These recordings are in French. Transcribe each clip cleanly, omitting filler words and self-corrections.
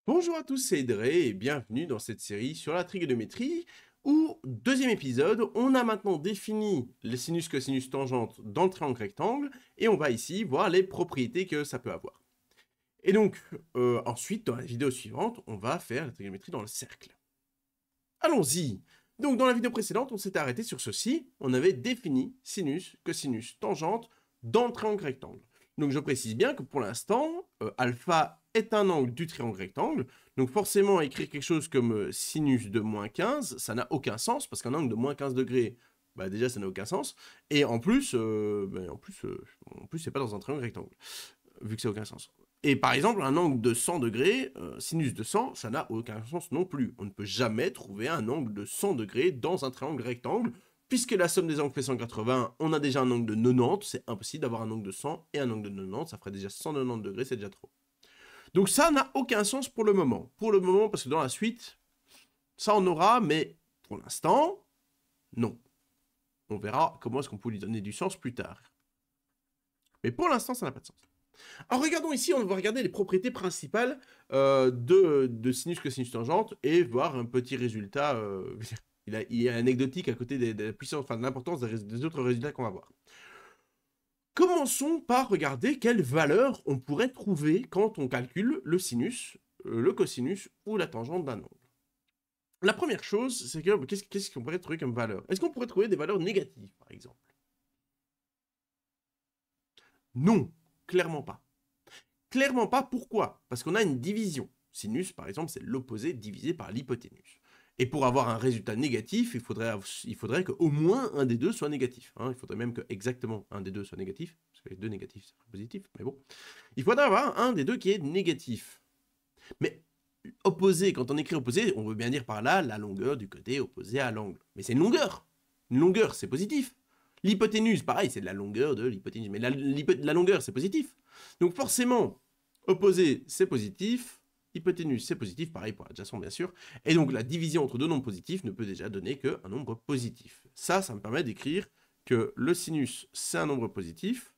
Bonjour à tous, c'est Edré et bienvenue dans cette série sur la trigonométrie où, deuxième épisode, on a maintenant défini les sinus, cosinus, tangentes dans le triangle rectangle et on va ici voir les propriétés que ça peut avoir. Et donc, ensuite, dans la vidéo suivante, on va faire la trigonométrie dans le cercle. Allons-y. Donc, dans la vidéo précédente, on s'était arrêté sur ceci. On avait défini sinus, cosinus, tangente dans le triangle rectangle. Donc, je précise bien que pour l'instant, alpha est un angle du triangle rectangle. Donc, forcément, écrire quelque chose comme sinus de moins 15, ça n'a aucun sens, parce qu'un angle de moins 15 degrés, bah déjà, ça n'a aucun sens. Et en plus, c'est pas dans un triangle rectangle, vu que ça n'a aucun sens. Et par exemple, un angle de 100 degrés, sinus de 100, ça n'a aucun sens non plus. On ne peut jamais trouver un angle de 100 degrés dans un triangle rectangle, puisque la somme des angles fait 180, on a déjà un angle de 90, c'est impossible d'avoir un angle de 100 et un angle de 90, ça ferait déjà 190 degrés, c'est déjà trop. Donc ça n'a aucun sens pour le moment. Pour le moment, parce que dans la suite, ça en aura, mais pour l'instant, non. On verra comment est-ce qu'on peut lui donner du sens plus tard. Mais pour l'instant, ça n'a pas de sens. Alors regardons ici, on va regarder les propriétés principales de sinus, cosinus, tangente et voir un petit résultat. Il est anecdotique à côté de la puissance, enfin de l'importance des autres résultats qu'on va voir. Commençons par regarder quelle valeur on pourrait trouver quand on calcule le sinus, le cosinus ou la tangente d'un angle. La première chose, c'est que qu'est-ce qu'on pourrait trouver comme valeur? Est-ce qu'on pourrait trouver des valeurs négatives, par exemple? Non, clairement pas. Clairement pas, pourquoi? Parce qu'on a une division. Sinus, par exemple, c'est l'opposé divisé par l'hypoténuse. Et pour avoir un résultat négatif, il faudrait qu'au moins un des deux soit négatif. Hein. Il faudrait même que exactement un des deux soit négatif, parce que les deux négatifs, c'est positif, mais bon. Il faudrait avoir un des deux qui est négatif. Mais opposé, quand on écrit opposé, on veut bien dire par là la longueur du côté opposé à l'angle. Mais c'est une longueur. Une longueur, c'est positif. L'hypoténuse, pareil, c'est de la longueur de l'hypoténuse. Mais la longueur, c'est positif. Donc forcément, opposé, c'est positif. Hypoténuse, c'est positif, pareil pour l'adjacent, bien sûr. Et donc la division entre deux nombres positifs ne peut déjà donner qu'un nombre positif. Ça me permet d'écrire que le sinus, c'est un nombre positif.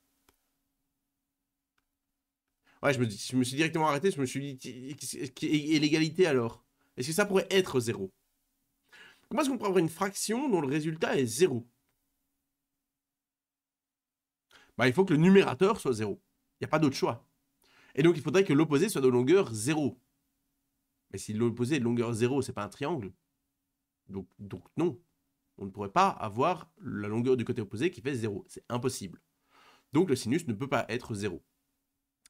Ouais, je me suis directement arrêté, je me suis dit, et l'égalité alors? Est-ce que ça pourrait être 0? Comment est-ce qu'on pourrait avoir une fraction dont le résultat est 0? Bah, il faut que le numérateur soit 0. Il n'y a pas d'autre choix. Et donc, il faudrait que l'opposé soit de longueur 0. Mais si l'opposé est de longueur 0, c'est pas un triangle. Donc non. On ne pourrait pas avoir la longueur du côté opposé qui fait 0. C'est impossible. Donc, le sinus ne peut pas être 0.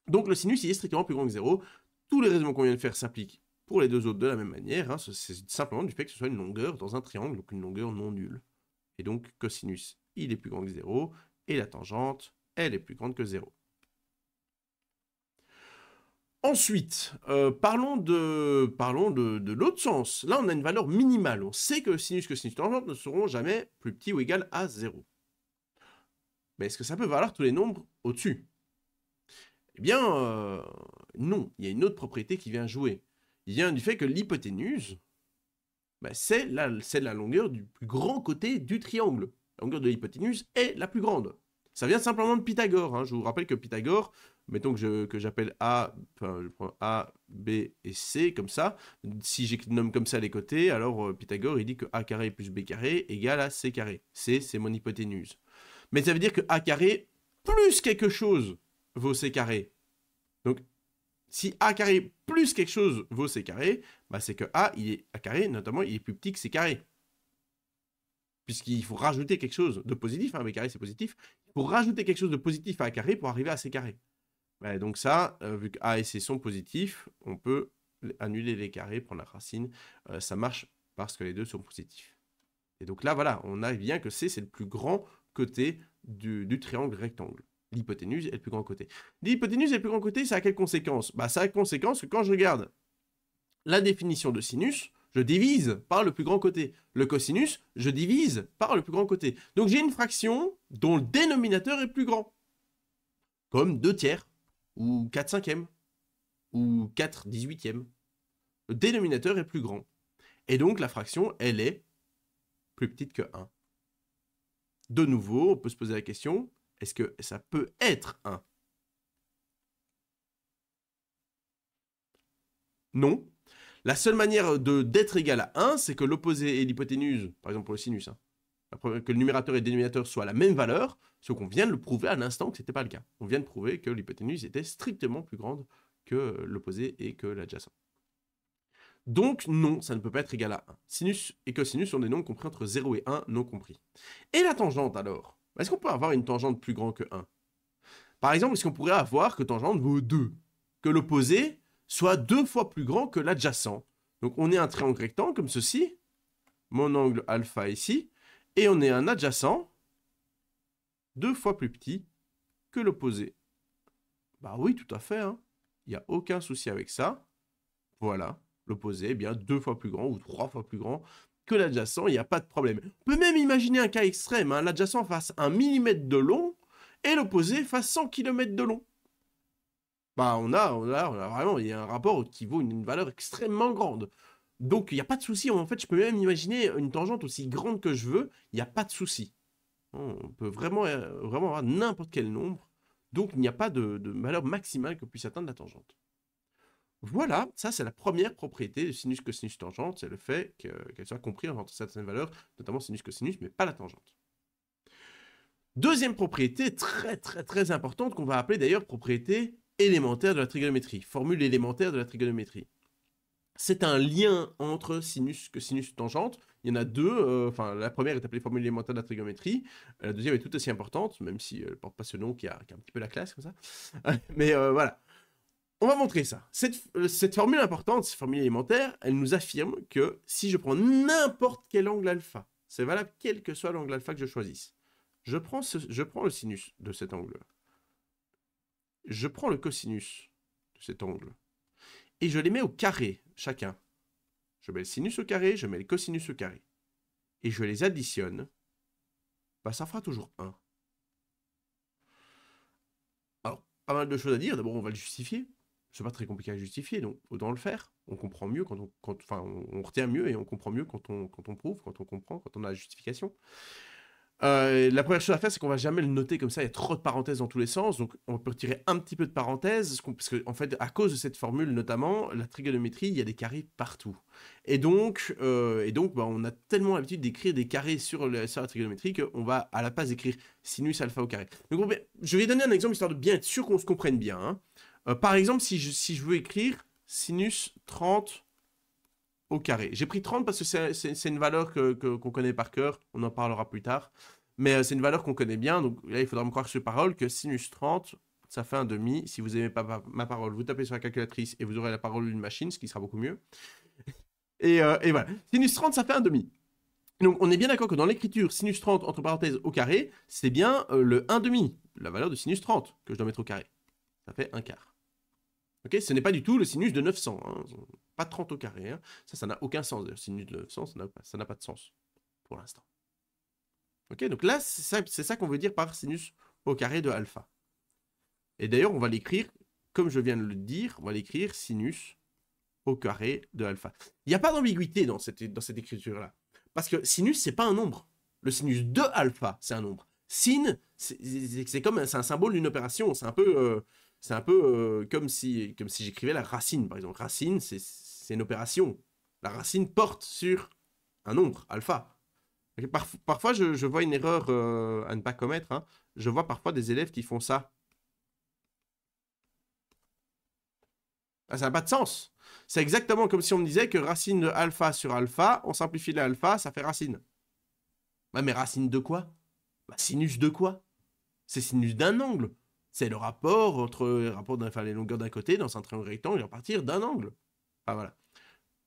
Donc, le sinus, il est strictement plus grand que 0. Tous les raisonnements qu'on vient de faire s'appliquent pour les deux autres de la même manière. Hein. C'est simplement du fait que ce soit une longueur dans un triangle, donc une longueur non nulle. Et donc, cosinus, il est plus grand que 0. Et la tangente, elle est plus grande que 0. Ensuite, parlons de l'autre sens. Là, on a une valeur minimale. On sait que sinus, cosinus, tangente ne seront jamais plus petits ou égal à 0. Mais est-ce que ça peut valoir tous les nombres au-dessus? Eh bien, non. Il y a une autre propriété qui vient jouer. Il vient du fait que l'hypoténuse, bah, c'est la longueur du plus grand côté du triangle. La longueur de l'hypoténuse est la plus grande. Ça vient simplement de Pythagore. Hein. Je vous rappelle que Pythagore, mettons que j'appelle A, enfin, je prends A, B et C, comme ça. Si je nomme comme ça les côtés, alors Pythagore, il dit que A carré plus B carré égale à C carré. C, c'est mon hypoténuse. Mais ça veut dire que A carré plus quelque chose vaut C carré. Donc, si A carré plus quelque chose vaut C carré, bah c'est que A carré, notamment, il est plus petit que C carré. Puisqu'il faut rajouter quelque chose de positif, hein, B carré c'est positif, il faut rajouter quelque chose de positif à A carré pour arriver à C carré. Ouais, donc ça, vu que A et C sont positifs, on peut annuler les carrés, prendre la racine, ça marche parce que les deux sont positifs. Et donc là, voilà, on a bien que C, c'est le plus grand côté du triangle rectangle. L'hypoténuse est le plus grand côté. L'hypoténuse est le plus grand côté, ça a quelle conséquence? Bah, ça a conséquence que quand je regarde la définition de sinus, je divise par le plus grand côté. Le cosinus, je divise par le plus grand côté. Donc j'ai une fraction dont le dénominateur est plus grand. Comme 2 tiers, ou 4 cinquièmes, ou 4 18e. Le dénominateur est plus grand. Et donc la fraction, elle est plus petite que 1. De nouveau, on peut se poser la question, est-ce que ça peut être 1? Non. La seule manière d'être égal à 1, c'est que l'opposé et l'hypoténuse, par exemple pour le sinus, hein, que le numérateur et le dénominateur soient à la même valeur, ce qu'on vient de le prouver à l'instant que ce n'était pas le cas. On vient de prouver que l'hypoténuse était strictement plus grande que l'opposé et que l'adjacent. Donc non, ça ne peut pas être égal à 1. Sinus et cosinus sont des nombres compris entre 0 et 1 non compris. Et la tangente alors? Est-ce qu'on peut avoir une tangente plus grande que 1? Par exemple, est-ce qu'on pourrait avoir que tangente vaut 2? Que l'opposé soit 2 fois plus grand que l'adjacent. Donc on est un triangle rectangle comme ceci, mon angle alpha ici, et on est un adjacent 2 fois plus petit que l'opposé. Bah oui, tout à fait, hein. Il n'y a aucun souci avec ça. Voilà, l'opposé est bien 2 fois plus grand ou 3 fois plus grand que l'adjacent, il n'y a pas de problème. On peut même imaginer un cas extrême, hein, l'adjacent fasse 1 mm de long et l'opposé fasse 100 km de long. Bah on a vraiment, il y a un rapport qui vaut une valeur extrêmement grande. Donc il n'y a pas de souci, en fait je peux même imaginer une tangente aussi grande que je veux, il n'y a pas de souci. On peut vraiment avoir n'importe quel nombre, donc il n'y a pas de valeur maximale que puisse atteindre la tangente. Voilà, ça c'est la première propriété de sinus, cosinus, tangente, c'est le fait qu'elle soit comprise entre certaines valeurs, notamment sinus, cosinus, mais pas la tangente. Deuxième propriété très importante qu'on va appeler d'ailleurs propriété élémentaire de la trigonométrie, formule élémentaire de la trigonométrie. C'est un lien entre sinus, cosinus, tangente. Il y en a deux, la première est appelée formule élémentaire de la trigonométrie, la deuxième est tout aussi importante, même si elle ne porte pas ce nom qui a un petit peu la classe comme ça. Mais voilà. On va montrer ça. Cette formule importante, cette formule élémentaire, elle nous affirme que si je prends n'importe quel angle alpha, c'est valable quel que soit l'angle alpha que je choisisse, je prends le sinus de cet angle. Je prends le cosinus de cet angle. Et je les mets au carré, chacun. Je mets le sinus au carré, je mets le cosinus au carré. Et je les additionne. Bah, ça fera toujours 1. Alors, pas mal de choses à dire. D'abord, on va le justifier. C'est pas très compliqué à justifier, donc autant le faire. On comprend mieux on retient mieux et on comprend mieux quand on prouve, quand on comprend, quand on a la justification. La première chose à faire, c'est qu'on va jamais le noter comme ça, il y a trop de parenthèses dans tous les sens, donc on peut retirer un petit peu de parenthèses, parce que en fait, à cause de cette formule notamment, la trigonométrie, il y a des carrés partout. Et donc on a tellement l'habitude d'écrire des carrés sur la trigonométrie qu'on va à la place d'écrire sinus alpha au carré. Donc je vais donner un exemple histoire de bien être sûr qu'on se comprenne bien, hein. Par exemple, si je veux écrire sinus 30 au carré. J'ai pris 30 parce que c'est une valeur qu'on connaît par cœur, on en parlera plus tard, mais c'est une valeur qu'on connaît bien, donc là il faudra me croire sur parole que sinus 30, ça fait un demi. Si vous n'aimez pas ma parole, vous tapez sur la calculatrice et vous aurez la parole d'une machine, ce qui sera beaucoup mieux. Et voilà, sinus 30, ça fait un demi. Donc on est bien d'accord que dans l'écriture, sinus 30 entre parenthèses au carré, c'est bien le 1 demi, la valeur de sinus 30 que je dois mettre au carré. Ça fait un quart. Ok, ce n'est pas du tout le sinus de 900, hein. Pas 30 au carré, hein. Ça n'a aucun sens. Le sinus de 900, ça n'a pas de sens pour l'instant. Ok, donc là, c'est ça qu'on veut dire par sinus au carré de alpha. Et d'ailleurs, on va l'écrire, comme je viens de le dire, on va l'écrire sinus au carré de alpha. Il n'y a pas d'ambiguïté dans cette écriture-là. Parce que sinus, c'est pas un nombre. Le sinus de alpha, c'est un nombre. Sin, c'est un symbole d'une opération. C'est un peu comme si j'écrivais la racine, par exemple. Racine, c'est une opération. La racine porte sur un nombre, alpha. Parfois, je vois une erreur à ne pas commettre, hein. Je vois parfois des élèves qui font ça. Ah, ça n'a pas de sens. C'est exactement comme si on me disait que racine de alpha sur alpha, on simplifie l'alpha, ça fait racine. Ouais, mais racine de quoi? Bah, sinus de quoi? C'est sinus d'un angle. C'est le rapport entre les longueurs d'un côté dans un triangle rectangle et à partir d'un angle. Ah voilà.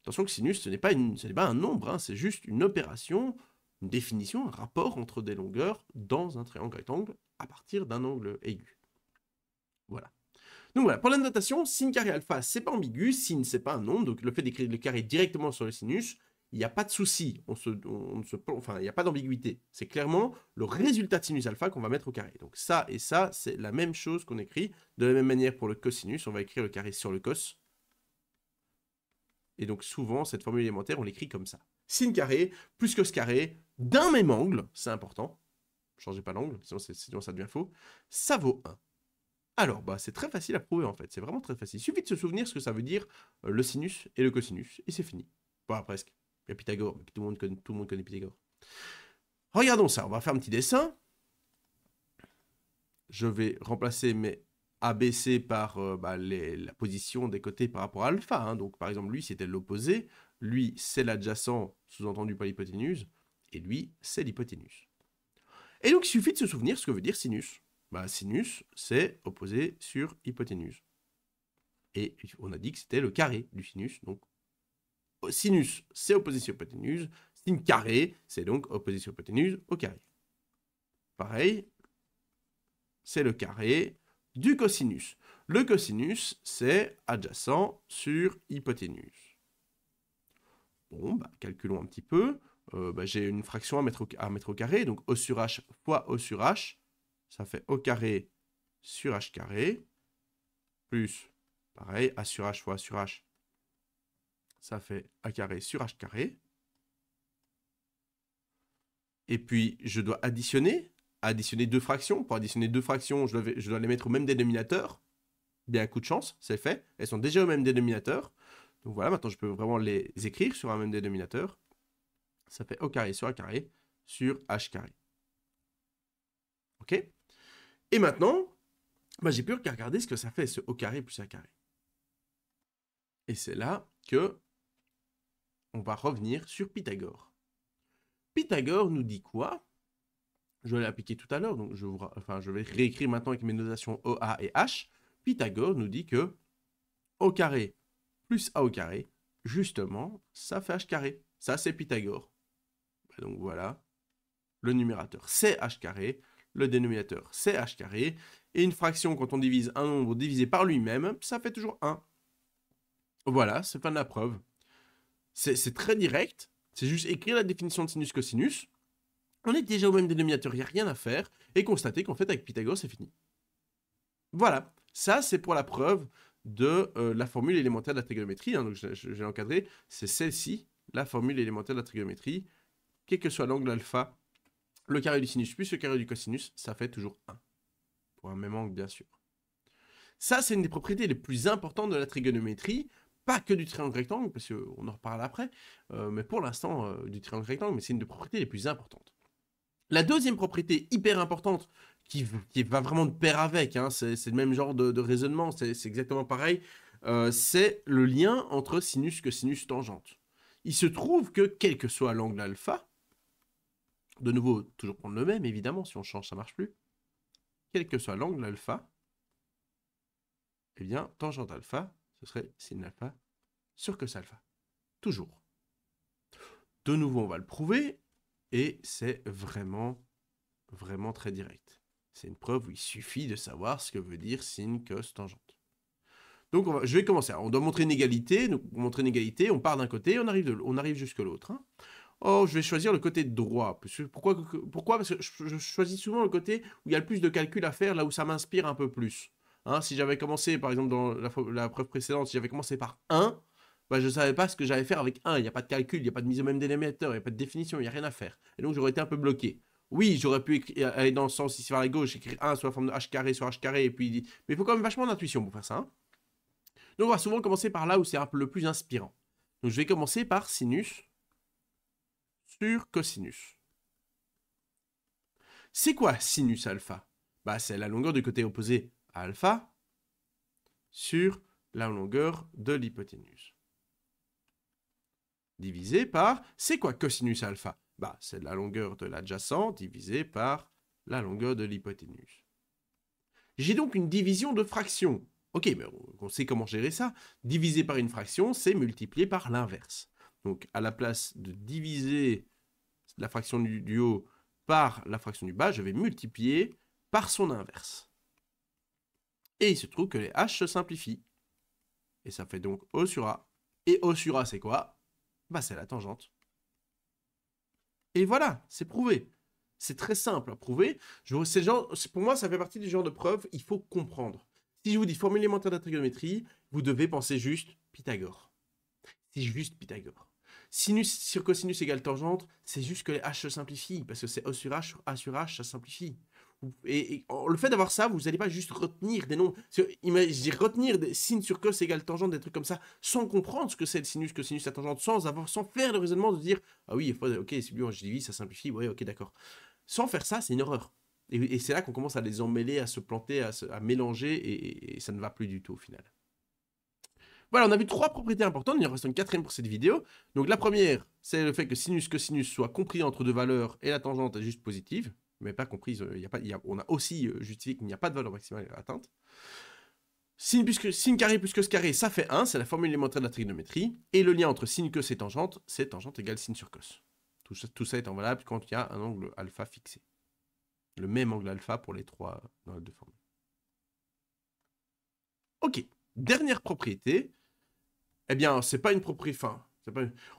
Attention que sinus, ce n'est pas un nombre, hein, c'est juste une opération, une définition, un rapport entre des longueurs dans un triangle rectangle à partir d'un angle aigu. Voilà. Donc voilà, pour la notation, sin carré alpha, c'est pas ambigu, sin c'est pas un nombre, donc le fait d'écrire le carré directement sur le sinus, il n'y a pas de souci, il n'y a pas d'ambiguïté. C'est clairement le résultat de sinus alpha qu'on va mettre au carré. Donc ça et ça, c'est la même chose qu'on écrit. De la même manière pour le cosinus, on va écrire le carré sur le cos. Et donc souvent, cette formule élémentaire, on l'écrit comme ça. Sin carré plus cos carré d'un même angle, c'est important. Ne changez pas l'angle, sinon ça devient faux. Ça vaut 1. Alors, bah, c'est très facile à prouver en fait, c'est vraiment très facile. Il suffit de se souvenir ce que ça veut dire le sinus et le cosinus, et c'est fini. Bah, presque. Il y a Pythagore, tout le monde connaît Pythagore. Regardons ça, on va faire un petit dessin. Je vais remplacer mes ABC par la position des côtés par rapport à alpha. Hein. Donc, par exemple, lui, c'était l'opposé. Lui, c'est l'adjacent, sous-entendu par l'hypoténuse. Et lui, c'est l'hypoténuse. Et donc, il suffit de se souvenir ce que veut dire sinus. Bah, sinus, c'est opposé sur hypoténuse. Et on a dit que c'était le carré du sinus. Donc, sinus, c'est opposé sur hypoténuse. Sin carré, c'est donc opposé sur hypoténuse au carré. Pareil, c'est le carré du cosinus. Le cosinus, c'est adjacent sur hypoténuse. Bon, bah, calculons un petit peu. J'ai une fraction à mettre au carré, donc O sur H fois O sur H, ça fait O carré sur H carré, plus, pareil, A sur H fois A sur H, ça fait A carré sur H carré. Et puis, je dois additionner deux fractions. Pour additionner deux fractions, je dois les mettre au même dénominateur. Bien, un coup de chance, c'est fait. Elles sont déjà au même dénominateur. Donc voilà, maintenant je peux vraiment les écrire sur un même dénominateur. Ça fait O carré sur A carré sur H carré. Ok? Et maintenant, bah, j'ai plus qu'à regarder ce que ça fait ce O carré plus A carré. Et c'est là que on va revenir sur Pythagore. Pythagore nous dit quoi? Je vais l'appliquer tout à l'heure, donc je vais réécrire maintenant avec mes notations OA et H. Pythagore nous dit que O carré plus A au carré, justement, ça fait H carré. Ça, c'est Pythagore. Donc voilà, le numérateur, c'est H carré, le dénominateur, c'est H carré, et une fraction, quand on divise un nombre divisé par lui-même, ça fait toujours 1. Voilà, c'est fin de la preuve. C'est très direct, c'est juste écrire la définition de sinus cosinus. On est déjà au même dénominateur, il n'y a rien à faire, et constater qu'en fait, avec Pythagore, c'est fini. Voilà, ça, c'est pour la preuve de la formule élémentaire de la trigonométrie. Hein, donc, j'ai encadré, c'est celle-ci, la formule élémentaire de la trigonométrie. Quel que soit l'angle alpha, le carré du sinus plus le carré du cosinus, ça fait toujours 1. Pour un même angle, bien sûr. Ça, c'est une des propriétés les plus importantes de la trigonométrie, pas que du triangle rectangle, parce qu'on en reparle après, mais pour l'instant, du triangle rectangle, mais c'est une des propriétés les plus importantes. La deuxième propriété hyper importante, qui va vraiment de pair avec, hein, c'est le même genre de raisonnement, c'est exactement pareil, c'est le lien entre sinus, cosinus, tangente. Il se trouve que, quel que soit l'angle alpha, de nouveau, toujours prendre le même, évidemment, si on change, ça ne marche plus, quel que soit l'angle alpha, eh bien, tangente alpha, ce serait sin alpha sur cos alpha. Toujours. De nouveau, on va le prouver, et c'est vraiment, vraiment très direct. C'est une preuve où il suffit de savoir ce que veut dire sin, cos, tangente. Donc, je vais commencer. Alors, on doit montrer une égalité. Donc, pour montrer une égalité, on part d'un côté, on arrive jusque l'autre. Hein. Oh, je vais choisir le côté droit. Pourquoi? Parce que je choisis souvent le côté où il y a le plus de calculs à faire, là où ça m'inspire un peu plus. Hein, si j'avais commencé, par exemple, dans la preuve précédente, si j'avais commencé par 1, bah, je ne savais pas ce que j'allais faire avec 1. Il n'y a pas de calcul, il n'y a pas de mise au même dénominateur, il n'y a pas de définition, il n'y a rien à faire. Et donc, j'aurais été un peu bloqué. Oui, j'aurais pu aller dans le sens ici vers la gauche, écrire 1 sous la forme de h carré sur h carré, et puis... Mais il faut quand même vachement d'intuition pour faire ça. Hein. Donc, on va souvent commencer par là où c'est un peu le plus inspirant. Donc, je vais commencer par sinus sur cosinus. C'est quoi sinus alpha? Bah, c'est la longueur du côté opposé à alpha sur la longueur de l'hypoténuse. Divisé par, c'est quoi cosinus alpha? Bah, c'est la longueur de l'adjacent divisé par la longueur de l'hypoténuse. J'ai donc une division de fraction. Ok, mais on sait comment gérer ça. Diviser par une fraction, c'est multiplier par l'inverse. Donc, à la place de diviser la fraction du haut par la fraction du bas, je vais multiplier par son inverse. Et il se trouve que les h se simplifient. Et ça fait donc O sur A. Et O sur A, c'est quoi? Bah, c'est la tangente. Et voilà, c'est prouvé. C'est très simple à prouver. Pour moi, ça fait partie du genre de preuve, il faut comprendre. Si je vous dis formule élémentaire de la trigonométrie, vous devez penser juste Pythagore. C'est juste Pythagore. Sinus sur cosinus égale tangente, c'est juste que les h se simplifient, parce que c'est O sur A sur H, ça simplifie. Le fait d'avoir ça, vous n'allez pas juste retenir des nombres. Je dis retenir des sin sur cos égale tangente, des trucs comme ça, sans comprendre ce que c'est le sinus, la tangente, sans faire le raisonnement de dire ah oui, ok, c'est bien, je divise, ça simplifie, ouais, ok, d'accord. Sans faire ça, c'est une horreur. Et c'est là qu'on commence à les emmêler, à se planter, à mélanger, et ça ne va plus du tout au final. Voilà, on a vu 3 propriétés importantes, il en reste une 4e pour cette vidéo. Donc la première, c'est le fait que sinus soit compris entre 2 valeurs et la tangente est juste positive, mais pas comprise, on a aussi justifié qu'il n'y a pas de valeur maximale atteinte. Sin carré plus cos carré, ça fait 1, c'est la formule élémentaire de la trigonométrie, et le lien entre sin cos et tangente, c'est tangente égale sin sur cos. Tout ça étant valable quand il y a un angle alpha fixé. Le même angle alpha pour les 3 dans les 2 formules. Ok, dernière propriété. Eh bien, c'est pas une propriété.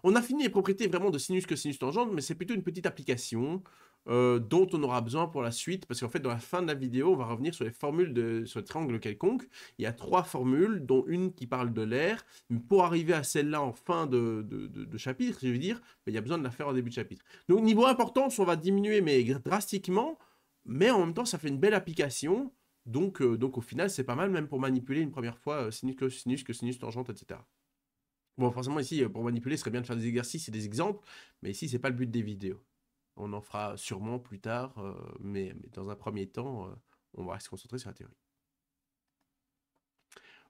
On a fini les propriétés vraiment de sinus que sinus tangente, mais c'est plutôt une petite application dont on aura besoin pour la suite, parce qu'en fait, dans la fin de la vidéo, on va revenir sur les formules sur le triangle quelconque. Il y a 3 formules, dont une qui parle de l'air. Mais pour arriver à celle-là en fin de chapitre, je veux dire, il y a besoin de la faire en début de chapitre. Donc, niveau importance, on va diminuer, mais drastiquement. Mais en même temps, ça fait une belle application. Donc au final, c'est pas mal, même pour manipuler une première fois sinus que sinus tangente, etc. Bon, forcément, ici, pour manipuler, ce serait bien de faire des exercices et des exemples, mais ici, c'est pas le but des vidéos. On en fera sûrement plus tard, mais dans un premier temps, on va se concentrer sur la théorie.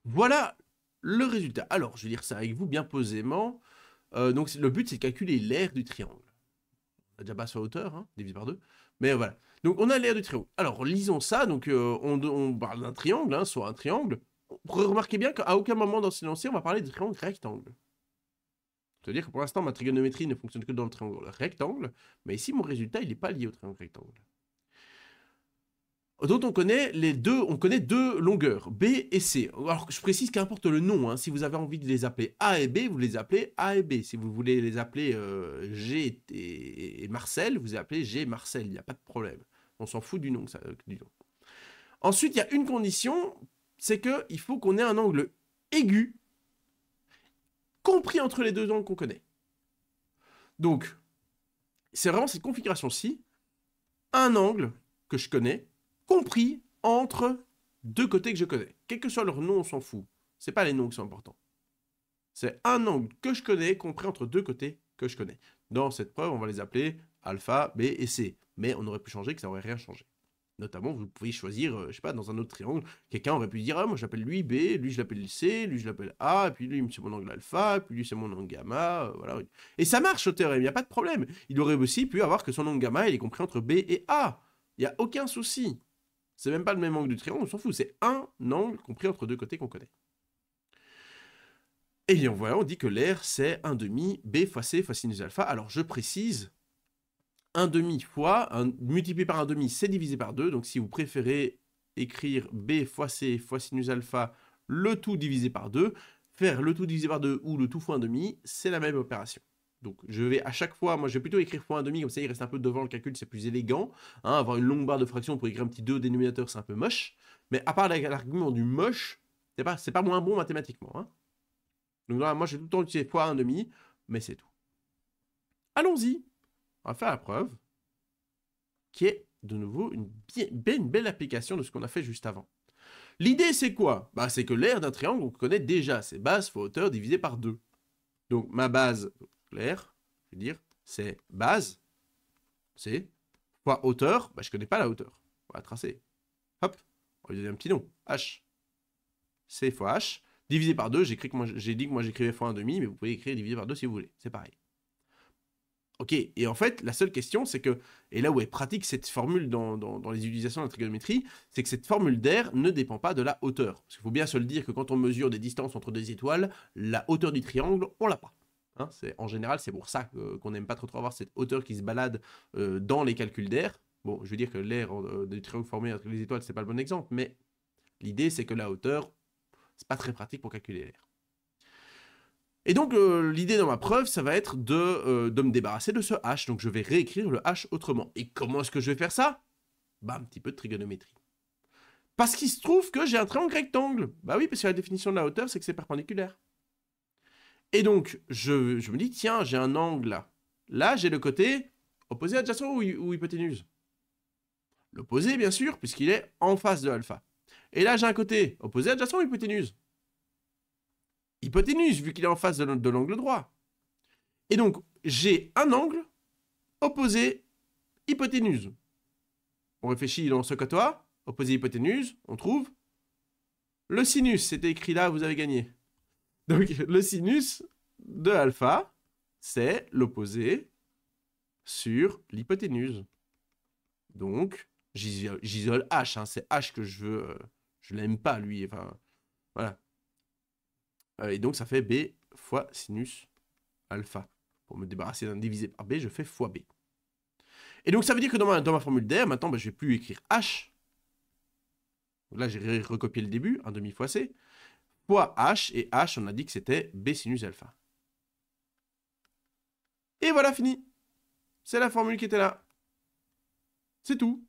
Voilà le résultat. Alors, je vais dire ça avec vous bien posément. Donc, le but, c'est de calculer l'aire du triangle. On a déjà pas sur hauteur, hein, divisé par 2. Mais voilà. Donc, on a l'aire du triangle. Alors, lisons ça. Donc, on parle d'un triangle, hein, soit un triangle. Remarquez bien qu'à aucun moment dans ce lancé, on va parler de triangle rectangle. C'est-à-dire que pour l'instant, ma trigonométrie ne fonctionne que dans le triangle rectangle, mais ici, mon résultat, il n'est pas lié au triangle rectangle. Donc, on connaît deux longueurs, B et C. Alors, je précise qu'importe le nom, hein, si vous avez envie de les appeler A et B, vous les appelez A et B. Si vous voulez les appeler G et Marcel, vous les appelez G et Marcel, il n'y a pas de problème. On s'en fout du nom. Ensuite, il y a une condition, c'est qu'il faut qu'on ait un angle aigu compris entre les deux angles qu'on connaît. Donc, c'est vraiment cette configuration-ci, un angle que je connais, compris entre 2 côtés que je connais. Quel que soit leur nom, on s'en fout. C'est pas les noms qui sont importants. C'est un angle que je connais, compris entre 2 côtés que je connais. Dans cette preuve, on va les appeler alpha, B et C. Mais on aurait pu changer que ça n'aurait rien changé. Notamment, vous pouvez choisir, je sais pas, dans un autre triangle, quelqu'un aurait pu dire, ah, moi j'appelle lui B, lui je l'appelle C, lui je l'appelle A, et puis lui c'est mon angle alpha, puis lui c'est mon angle gamma, voilà. Et ça marche au théorème, il n'y a pas de problème. Il aurait aussi pu avoir que son angle gamma, il est compris entre B et A. Il n'y a aucun souci. C'est même pas le même angle du triangle, on s'en fout, c'est un angle compris entre 2 côtés qu'on connaît. Et bien voilà, on dit que l'aire c'est 1/2 B fois C fois sinus alpha. Alors je précise, 1/2 fois, multiplié par 1/2, c'est divisé par 2. Donc si vous préférez écrire B fois C fois sinus alpha, le tout divisé par 2, faire le tout divisé par 2 ou le tout fois 1/2, c'est la même opération. Donc je vais à chaque fois, moi je vais plutôt écrire fois 1/2, comme ça il reste un peu devant le calcul, c'est plus élégant. Hein, avoir une longue barre de fraction pour écrire un petit 2 au dénominateur, c'est un peu moche. Mais à part l'argument du moche, c'est pas moins bon mathématiquement. Hein. Donc là, moi j'ai tout le temps utilisé fois 1/2, mais c'est tout. Allons-y. On va faire la preuve, qui est de nouveau une belle application de ce qu'on a fait juste avant. L'idée, c'est quoi? Bah, c'est que l'aire d'un triangle, on connaît déjà, c'est base fois hauteur divisé par 2. Donc, ma base, l'aire, je veux dire, c'est base, c'est fois hauteur, bah, je connais pas la hauteur. On va tracer. Hop, on va lui donner un petit nom, h. C fois h, divisé par 2, j'ai dit que moi j'écrivais fois 1/2, mais vous pouvez écrire divisé par 2 si vous voulez, c'est pareil. Ok, et en fait, la seule question, c'est que, et là où est pratique cette formule dans les utilisations de la trigonométrie, c'est que cette formule d'aire ne dépend pas de la hauteur. Parce qu'il faut bien se le dire que quand on mesure des distances entre 2 étoiles, la hauteur du triangle, on l'a pas. Hein, en général, c'est pour ça qu'on n'aime pas trop avoir cette hauteur qui se balade dans les calculs d'aire. Bon, je veux dire que l'aire du triangle formé entre les étoiles, c'est pas le bon exemple, mais l'idée, c'est que la hauteur, c'est pas très pratique pour calculer l'aire. Et donc, l'idée dans ma preuve, ça va être de me débarrasser de ce h. Donc, je vais réécrire le h autrement. Et comment est-ce que je vais faire ça? Bah, un petit peu de trigonométrie. Parce qu'il se trouve que j'ai un triangle rectangle. Bah oui, parce que la définition de la hauteur, c'est que c'est perpendiculaire. Et donc, je me dis, tiens, j'ai un angle là. Là, j'ai le côté opposé adjacent ou hypoténuse. L'opposé, bien sûr, puisqu'il est en face de alpha. Et là, j'ai un côté opposé adjacent ou hypoténuse? Hypoténuse, vu qu'il est en face de l'angle droit. Et donc, j'ai un angle opposé hypoténuse. On réfléchit dans ce quatuor, opposé hypoténuse, on trouve le sinus. C'était écrit là, vous avez gagné. Donc, le sinus de alpha, c'est l'opposé sur l'hypoténuse. Donc, j'isole H, hein, c'est H que je veux, je l'aime pas lui, enfin, voilà. Et donc ça fait B fois sinus alpha. Pour me débarrasser d'un divisé par B, je fais fois B. Et donc ça veut dire que dans ma formule d'air, maintenant, je ne vais plus écrire H. Donc là, j'ai recopié le début, 1 demi fois C, fois H, et H, on a dit que c'était B sinus alpha. Et voilà, fini. C'est la formule qui était là. C'est tout.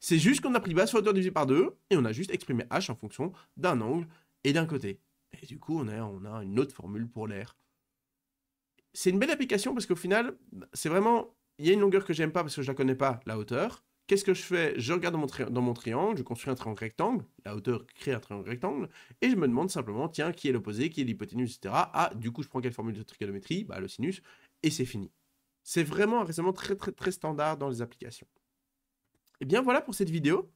C'est juste qu'on a pris base fois hauteur divisé par 2, et on a juste exprimé H en fonction d'un angle et d'un côté. Et du coup, on a une autre formule pour l'air. C'est une belle application parce qu'au final, c'est vraiment... Il y a une longueur que j'aime pas parce que je la connais pas, la hauteur. Qu'est-ce que je fais? Je regarde dans mon triangle, je construis un triangle rectangle, la hauteur crée un triangle rectangle, et je me demande simplement, tiens, qui est l'opposé, qui est l'hypoténuse, etc. Ah, du coup, je prends quelle formule de trigonométrie? Bah, le sinus, et c'est fini. C'est vraiment un raisonnement très, très, très standard dans les applications. Et bien voilà pour cette vidéo.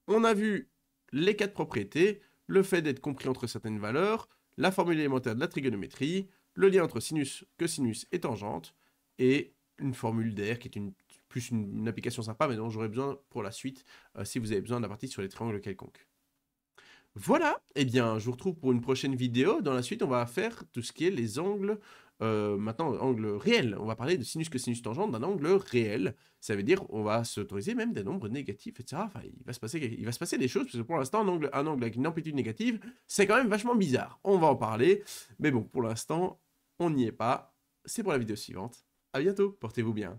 On a vu les 4 propriétés, le fait d'être compris entre certaines valeurs, la formule élémentaire de la trigonométrie, le lien entre sinus, cosinus et tangente, et une formule d'air qui est plus une application sympa, mais dont j'aurai besoin pour la suite, si vous avez besoin d'un partie sur les triangles quelconques. Voilà, et bien je vous retrouve pour une prochaine vidéo. Dans la suite, on va faire tout ce qui est les angles, maintenant, angles réels. On va parler de sinus, cosinus, tangente d'un angle réel. Ça veut dire on va s'autoriser même des nombres négatifs, etc. Enfin, il va se passer des choses, parce que pour l'instant, un angle avec une amplitude négative, c'est quand même vachement bizarre. On va en parler, mais bon, pour l'instant, on n'y est pas. C'est pour la vidéo suivante. À bientôt, portez-vous bien.